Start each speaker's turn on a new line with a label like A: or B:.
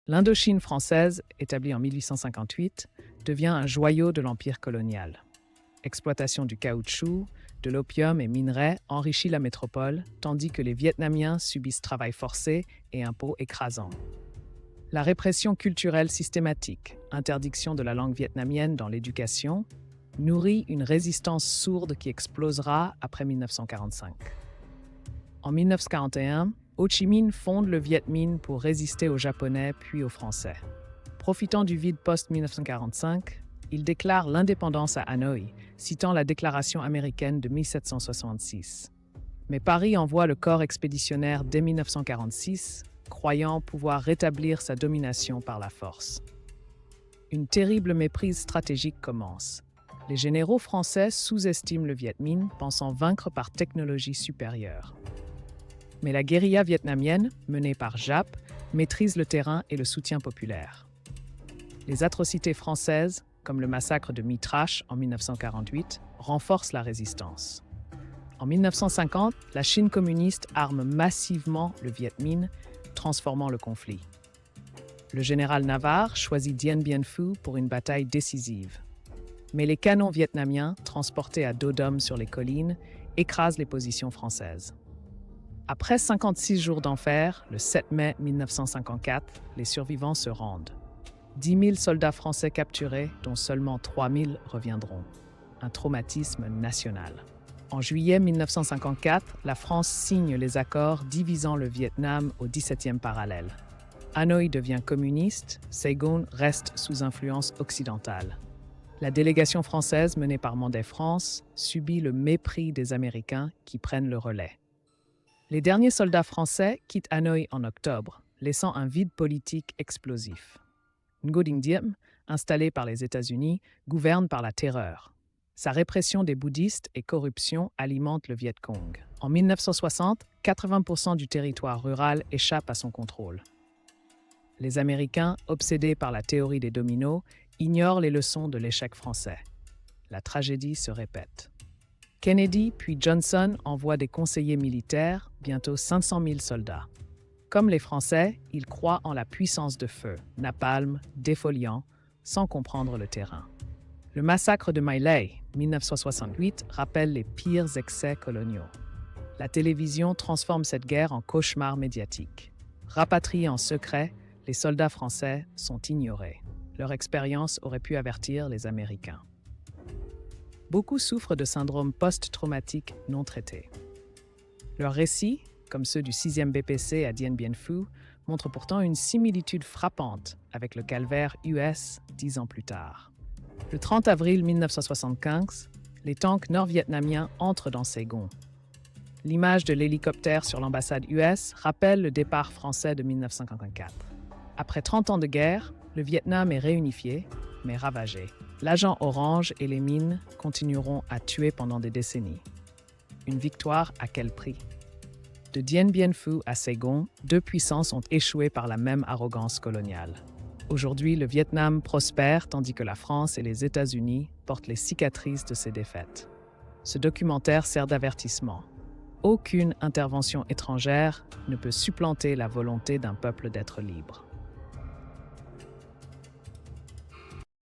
A: L'Indochine française, établie en 1858, devient un joyau de l'empire colonial. Exploitation du caoutchouc, de l'opium et minerais enrichit la métropole, tandis que les Vietnamiens subissent travail forcé et impôts écrasants. La répression culturelle systématique, interdiction de la langue vietnamienne dans l'éducation, nourrit une résistance sourde qui explosera après 1945. En 1941, Ho Chi Minh fonde le Viet Minh pour résister aux Japonais puis aux Français. Profitant du vide post-1945, il déclare l'indépendance à Hanoï, citant la déclaration américaine de 1766. Mais Paris envoie le corps expéditionnaire dès 1946, croyant pouvoir rétablir sa domination par la force. Une terrible méprise stratégique commence. Les généraux français sous-estiment le Viet Minh, pensant vaincre par technologie supérieure. Mais la guérilla vietnamienne, menée par Giap, maîtrise le terrain et le soutien populaire. Les atrocités françaises, comme le massacre de Mitrache en 1948, renforcent la résistance. En 1950, la Chine communiste arme massivement le Viet Minh, transformant le conflit. Le général Navarre choisit Dien Bien Phu pour une bataille décisive. Mais les canons vietnamiens, transportés à dos d'homme sur les collines, écrasent les positions françaises. Après 56 jours d'enfer, le 7 mai 1954, les survivants se rendent. 10 000 soldats français capturés, dont seulement 3 000 reviendront. Un traumatisme national. En juillet 1954, la France signe les accords divisant le Vietnam au 17e parallèle. Hanoï devient communiste, Saigon reste sous influence occidentale. La délégation française menée par Mandé France subit le mépris des Américains qui prennent le relais. Les derniers soldats français quittent Hanoï en octobre, laissant un vide politique explosif. Ngo Dinh Diem, installé par les États-Unis, gouverne par la terreur. Sa répression des bouddhistes et corruption alimentent le Viet Cong. En 1960, 80% du territoire rural échappe à son contrôle. Les Américains, obsédés par la théorie des dominos, ignorent les leçons de l'échec français. La tragédie se répète. Kennedy puis Johnson envoient des conseillers militaires, bientôt 500 000 soldats. Comme les Français, ils croient en la puissance de feu, napalm, défoliant, sans comprendre le terrain. Le massacre de My Lai, 1968, rappelle les pires excès coloniaux. La télévision transforme cette guerre en cauchemar médiatique. Rapatriés en secret, les soldats français sont ignorés. Leur expérience aurait pu avertir les Américains. Beaucoup souffrent de syndrome post-traumatique non traité. Leurs récits, comme ceux du 6e BPC à Dien Bien Phu, montrent pourtant une similitude frappante avec le calvaire US 10 ans plus tard. Le 30 avril 1975, les tanks nord-vietnamiens entrent dans Saigon. L'image de l'hélicoptère sur l'ambassade US rappelle le départ français de 1954. Après 30 ans de guerre, le Vietnam est réunifié, mais ravagé. L'agent orange et les mines continueront à tuer pendant des décennies. Une victoire à quel prix? De Dien Bien Phu à Saigon, deux puissances ont échoué par la même arrogance coloniale. Aujourd'hui, le Vietnam prospère tandis que la France et les États-Unis portent les cicatrices de ces défaites. Ce documentaire sert d'avertissement. Aucune intervention étrangère ne peut supplanter la volonté d'un peuple d'être libre.